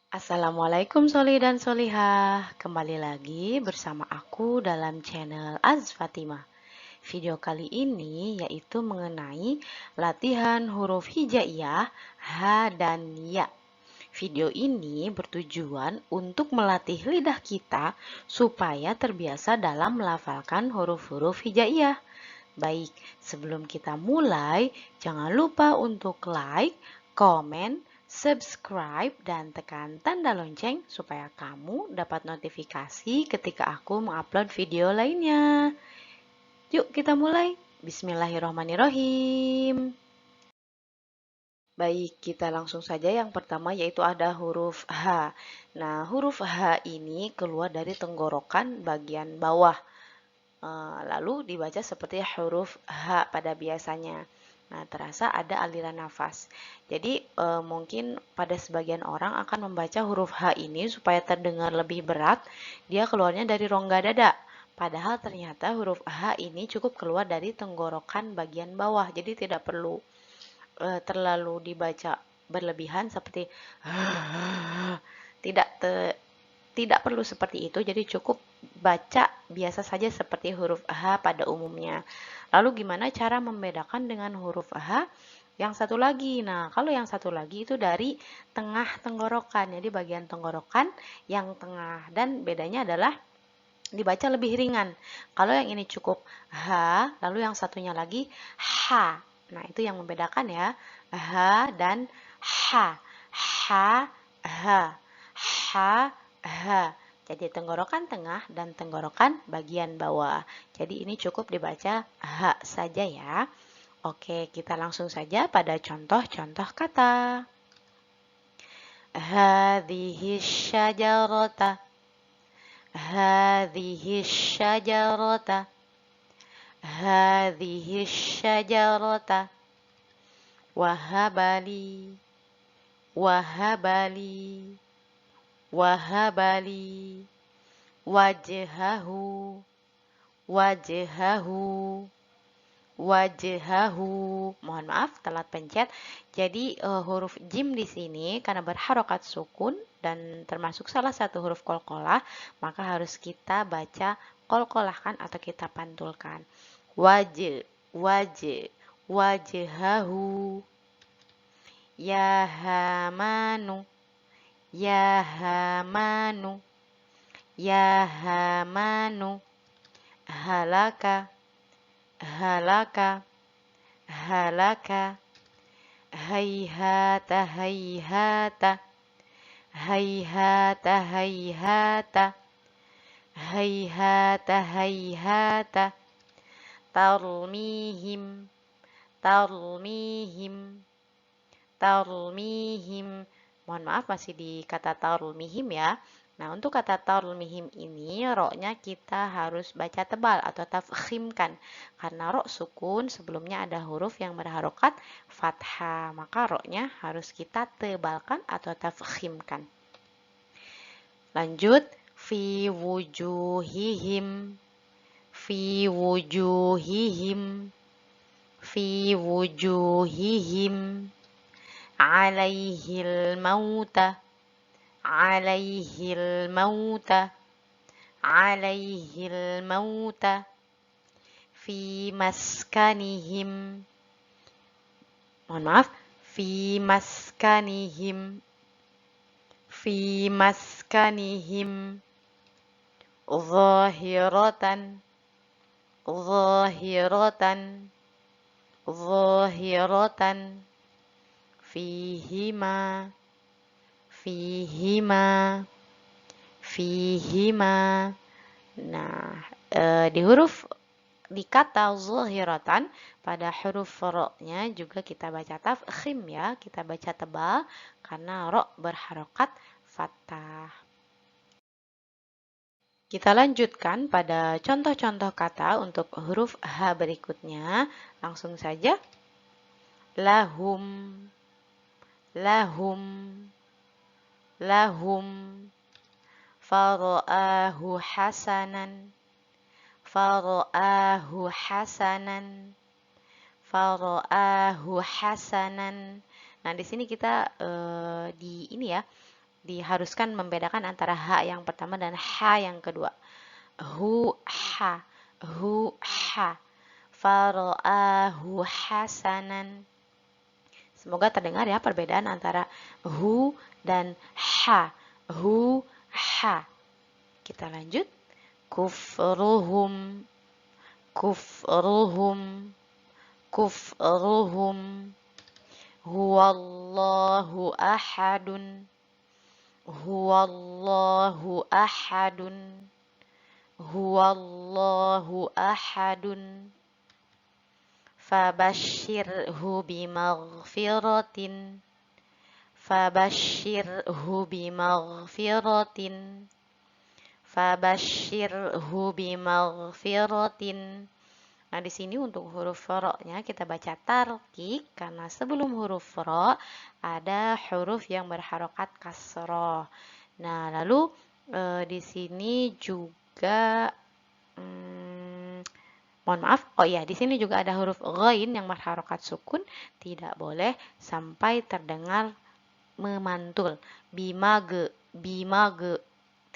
Assalamualaikum Soli dan Solihah. Kembali lagi bersama aku dalam channel Fatimah. Video kali ini yaitu mengenai latihan huruf hijaiyah H dan Ya. Video ini bertujuan untuk melatih lidah kita supaya terbiasa dalam melafalkan huruf-huruf hijaiyah. Baik, sebelum kita mulai, jangan lupa untuk like, komen, subscribe, dan tekan tanda lonceng supaya kamu dapat notifikasi ketika aku mengupload video lainnya. Yuk kita mulai. Bismillahirrahmanirrahim. Baik, kita langsung saja yang pertama yaitu ada huruf H. Nah, huruf H ini keluar dari tenggorokan bagian bawah. Lalu dibaca seperti huruf H pada biasanya. Nah, terasa ada aliran nafas. Jadi, mungkin pada sebagian orang akan membaca huruf H ini supaya terdengar lebih berat, dia keluarnya dari rongga dada. Padahal ternyata huruf H ini cukup keluar dari tenggorokan bagian bawah. Jadi tidak perlu terlalu dibaca berlebihan seperti tidak tidak perlu seperti itu, jadi cukup baca biasa saja seperti huruf H pada umumnya. Lalu gimana cara membedakan dengan huruf H yang satu lagi? Nah, kalau yang satu lagi itu dari tengah tenggorokan, jadi bagian tenggorokan yang tengah, dan bedanya adalah dibaca lebih ringan. Kalau yang ini cukup H, lalu yang satunya lagi H. Nah, itu yang membedakan ya, H dan H. H, H, H, H. Jadi tenggorokan tengah dan tenggorokan bagian bawah. Jadi ini cukup dibaca H saja ya. Oke, kita langsung saja pada contoh-contoh kata. Hadhihi syajarata. Hadhihi syajarata. Hadhihi syajarata. Wahabali. Wahabali. Wahabali. Wajhahu. Wajhahu. Wajhahu. Mohon maaf telat pencet. Jadi huruf jim di sini karena berharokat sukun dan termasuk salah satu huruf qalqalah, maka harus kita baca qalqalahkan atau kita pantulkan. Wajh, wajh, wajhahu. Ya hamanu. Ya hamanu. Ya hamanu. Halaka. Halaka. Halaka. Hayhata hayhata. Hayhata hayhata. Hayhata hayhata. Tarmihim. Tarmihim. Tarmihim. Mohon maaf masih di kata tarmihim ya. Nah, untuk kata tarmihim ini roknya kita harus baca tebal atau tafkhimkan. Karena rok sukun sebelumnya ada huruf yang berharokat fathah. Maka roknya harus kita tebalkan atau tafkhimkan. Lanjut. Fi wujuhihim. Fi wujuhihim. Fi wujuhihim. Alaihil mauta. Alaihil mauta. Alaihil mauta. Fi maskanihim. Mohon maaf. Fi maskanihim. Fi maskanihim. Zahiratan. Zahiratan. Zahiratan. Fihima. Fihima. Fihima. Nah, di kata zahiratan pada huruf ro-nya juga kita baca tafkhim ya, kita baca tebal karena ro berharokat fathah. Kita lanjutkan pada contoh-contoh kata untuk huruf H berikutnya. Langsung saja. Lahum. Lahum. Lahum. Fara'ahu hasanan. Fara'ahu hasanan. Fara'ahu hasanan. Nah, di sini kita di ini ya, diharuskan membedakan antara ha yang pertama dan ha yang kedua. Hu ha, hu ha. Fara'ahu hasanan. Semoga terdengar ya perbedaan antara hu dan ha. Hu ha. Kita lanjut. Kufruhum, kufruhum, kufruhum. Huwallahu ahadun, huwallahu ahadun, huwallahu ahadun. Fabashshirhu bimaghfiratin, fabashshirhu bimaghfiratin, fabashshirhu bimaghfiratin. Nah, di sini untuk huruf ro-nya kita baca tarqiq karena sebelum huruf ro ada huruf yang berharokat kasroh. Nah, lalu di sini juga mohon maaf, oh iya, di sini juga ada huruf ghain yang berharokat sukun, tidak boleh sampai terdengar memantul. Bimage, bimage,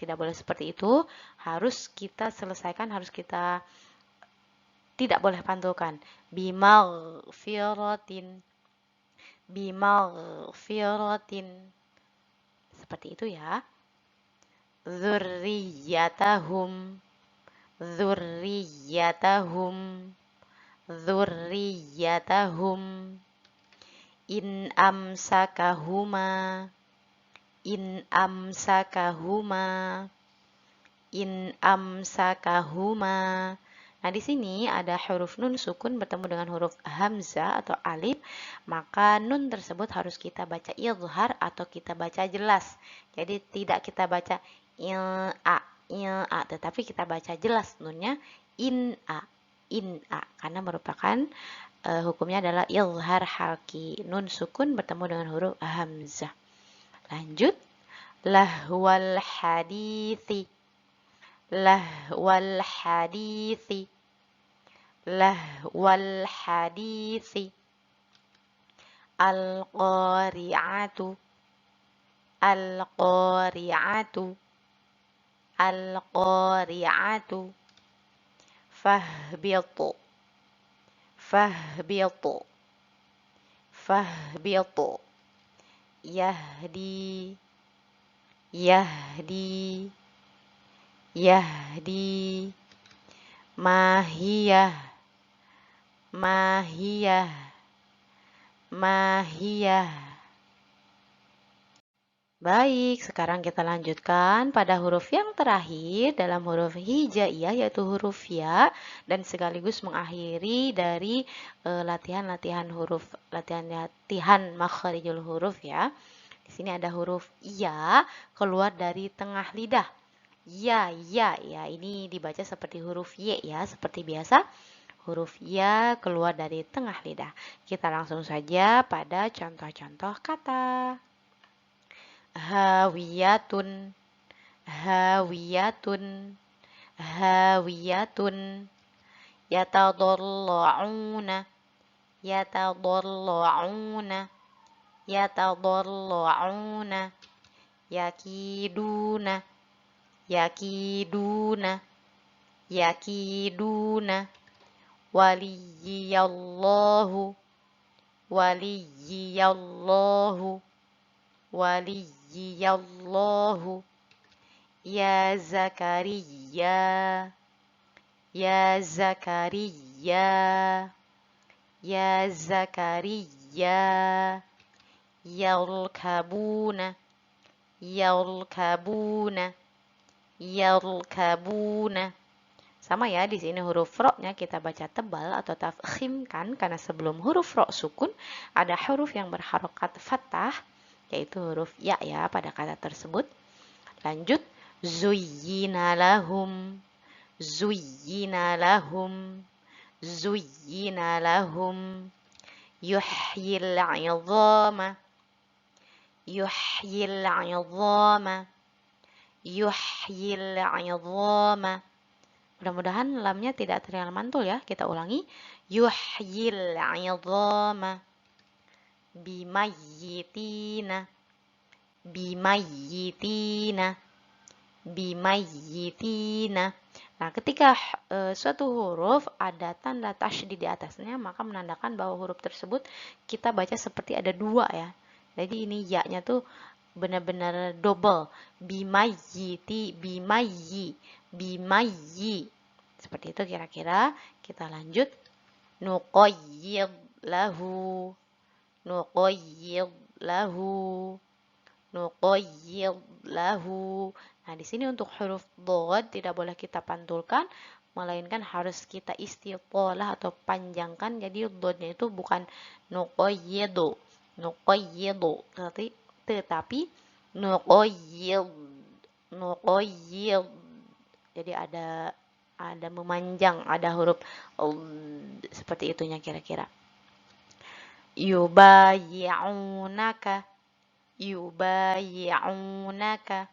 tidak boleh seperti itu. Harus kita selesaikan, harus kita tidak boleh pantulkan. Bimaghfiratin, bimaghfiratin, seperti itu ya. Dzurriyyatahum, dzurriyyatahum, dzurriyyatahum. In amsakahuma, in amsakahuma, in amsakahuma. Nah, di sini ada huruf nun sukun bertemu dengan huruf hamzah atau alif, maka nun tersebut harus kita baca izhar atau kita baca jelas. Jadi tidak kita baca il-a, tetapi kita baca jelas nunnya in-a, karena merupakan hukumnya adalah izhar halki. Nun sukun bertemu dengan huruf hamzah. Lanjut. Lahwal hadithi, lahwal hadithi, lahwal hadithi. Al-qari'atu, al-qari'atu, al-qari'atu. Fahbitu, fahbitu, fahbitu. Yahdi, yahdi, yahdi. Mahiyah, mahiyah, mahiyah. Baik, sekarang kita lanjutkan pada huruf yang terakhir dalam huruf hijaiyah, yaitu huruf ya, dan sekaligus mengakhiri dari latihan-latihan huruf, latihan makharijul huruf ya. Di sini ada huruf ya keluar dari tengah lidah. Ya, ya, ya. Ini dibaca seperti huruf y ya, seperti biasa. Huruf ya keluar dari tengah lidah. Kita langsung saja pada contoh-contoh kata. Hawiyatun, hawiyatun, hawiyatun. Yatadalla'una, yatadalla'una, yatadalla'una. Yakiduna, yakiduna, yakiduna. Waliyallahu, waliyallahu, waliyallahu. Ya Zakariya, ya Zakariya, ya Zakariya. Yarkabuna, yarkabuna, yarkabuna. Sama ya, di sini huruf ro-nya kita baca tebal atau tafkhim kan, karena sebelum huruf ro sukun ada huruf yang berharokat fathah, yaitu huruf ya ya pada kata tersebut. Lanjut. Zuyyina lahum, zuyyina lahum, zuyyina lahum. Yuhyil 'idhama, yuhyil 'idhama, yuhyil 'idhama. Mudah-mudahan lamnya tidak terdengar mantul ya. Kita ulangi. Yuhyil 'idhama. Bimayyitina, bimayyitina, bimayyitina. Nah, ketika suatu huruf ada tanda tasydid di atasnya, maka menandakan bahwa huruf tersebut kita baca seperti ada dua ya. Jadi ini ya-nya tuh benar-benar double. Bimayyiti, bimayyi, bimayyi. Seperti itu kira-kira. Kita lanjut. Nuqayyid lahu, nuqayyid lahu, nuqayyid lahu. Nah, di sini untuk huruf dhad tidak boleh kita pantulkan, melainkan harus kita istiqalah atau panjangkan. Jadi dhodnya itu bukan nuqayyidu, nuqayyidu, tetapi nuqayyid, nuqayyid. Jadi ada memanjang, ada huruf seperti itunya kira-kira. Yubayi'unaka, yubayi'unaka,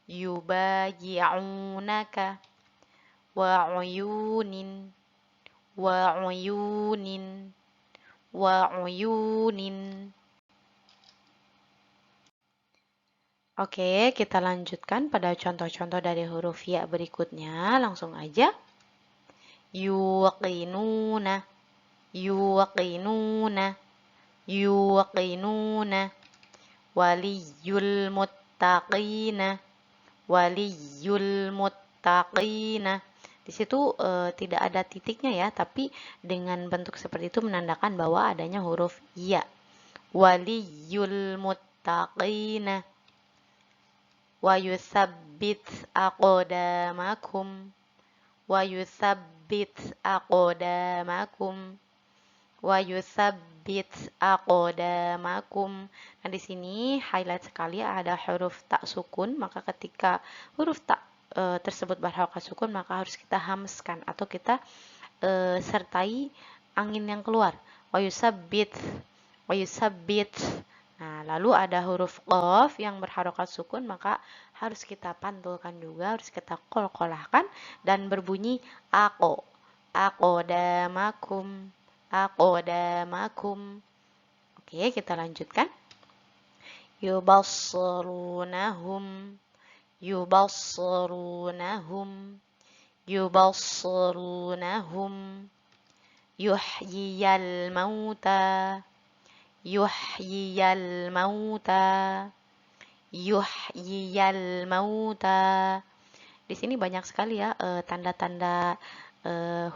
yubayi'unaka, wa'uyunin, wa'uyunin, wa'uyunin. Oke, kita lanjutkan pada contoh-contoh dari huruf ya berikutnya. Langsung aja. Yuqinuna, yuqinuna, yuqinuna, waliyul muttaqina, waliyul muttaqina. Di situ tidak ada titiknya ya, tapi dengan bentuk seperti itu menandakan bahwa adanya huruf ya. Waliyul muttaqina, wa yutsabbit aqdamakum, wa yutsabbit aqdamakum, wa yutsabbit aqdamakum. Nah, di sini highlight sekali ada huruf tak sukun, maka ketika huruf tak tersebut berharokat sukun, maka harus kita hamskan atau kita sertai angin yang keluar. Wa yutsabbit, wa yutsabbit. Nah, lalu ada huruf qaf yang berharokat sukun, maka harus kita pantulkan juga, harus kita qalqalahkan dan berbunyi aqo, aqdamakum, aqdamakum. Oke, kita lanjutkan. Yubassirunahum, yubassirunahum, yubassirunahum, yuhyiyal mauta, yuhyiyal mauta, yuhyiyal mauta. Di sini banyak sekali ya tanda-tanda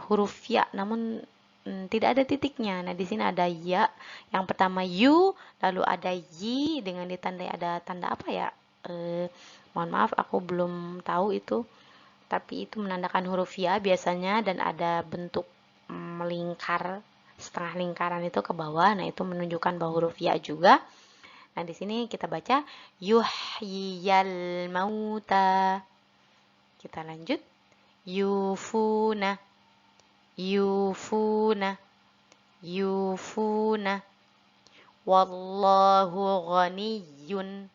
huruf ya, namun tidak ada titiknya. Nah, di sini ada ya. Yang pertama yu, lalu ada yi dengan ditandai ada tanda apa ya? Mohon maaf, aku belum tahu itu. Tapi itu menandakan huruf ya biasanya dan ada bentuk melingkar, setengah lingkaran itu ke bawah. Nah, itu menunjukkan bahwa huruf ya juga. Nah, di sini kita baca yuhyiyal mauta. Kita lanjut. Yufuna, yufuna, yufuna. Wallahu ghaniyun,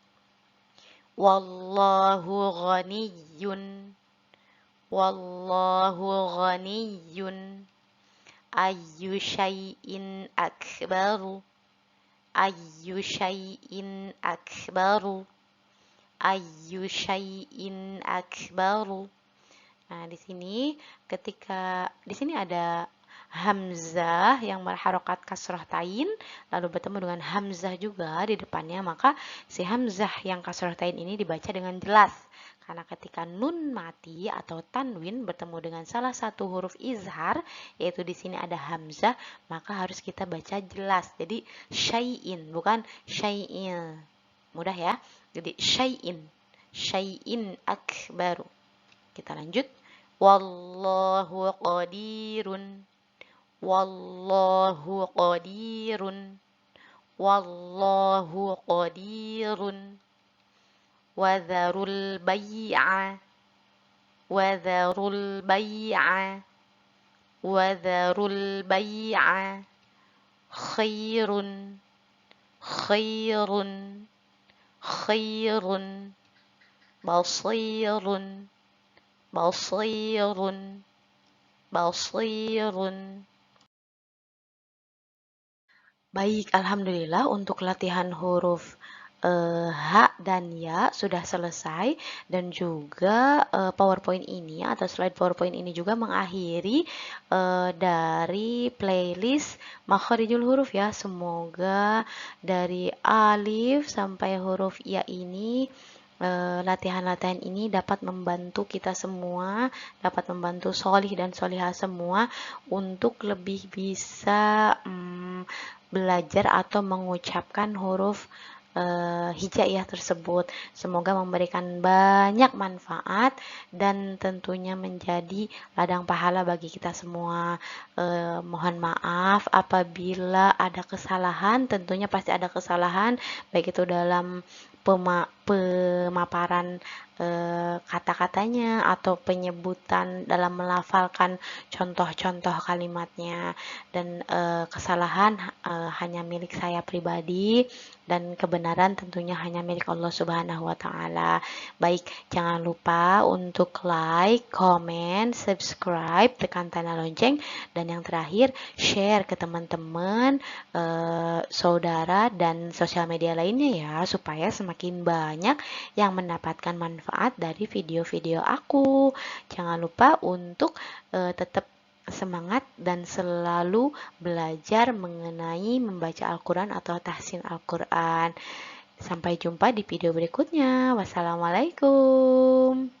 wallahu ghaniyun, wallahu ghaniyun. Ayyu syai'in akbaru, ayyu syai'in akbaru, ayyu syai'in akbaru. Nah, di sini di sini ada hamzah yang berharokat kasrah tain lalu bertemu dengan hamzah juga di depannya, maka si hamzah yang kasrah tain ini dibaca dengan jelas. Karena ketika nun mati atau tanwin bertemu dengan salah satu huruf izhar, yaitu di sini ada hamzah, maka harus kita baca jelas. Jadi syai'in, bukan syai'in. Mudah ya. Jadi syai'in, syai'in akbaru. Kita lanjut. Wallahu qadirun, wallahu qadirun, wallahu qadirun. Wadharul bay'a, wadharul bay'a, wadharul bay'a. Khairun, khairun, khairun. Basirun, basirun, basirun. Baik, alhamdulillah untuk latihan huruf H dan ya sudah selesai, dan juga PowerPoint ini atau slide PowerPoint ini juga mengakhiri dari playlist makharijul huruf ya. Semoga dari alif sampai huruf ya ini latihan-latihan ini dapat membantu kita semua, dapat membantu solih dan solihah semua untuk lebih bisa belajar atau mengucapkan huruf hijaiyah tersebut. Semoga memberikan banyak manfaat dan tentunya menjadi ladang pahala bagi kita semua. Mohon maaf apabila ada kesalahan, tentunya pasti ada kesalahan, baik itu dalam pemaparan kata-katanya atau penyebutan dalam melafalkan contoh-contoh kalimatnya, dan kesalahan hanya milik saya pribadi dan kebenaran tentunya hanya milik Allah Subhanahu wa taala. Baik, jangan lupa untuk like, comment, subscribe, tekan tanda lonceng, dan yang terakhir share ke teman-teman, saudara dan sosial media lainnya ya, supaya semakin banyak yang mendapatkan manfaat dari video-video aku. Jangan lupa untuk tetap semangat dan selalu belajar mengenai membaca Al-Quran atau tahsin Al-Quran. Sampai jumpa di video berikutnya. Wassalamualaikum.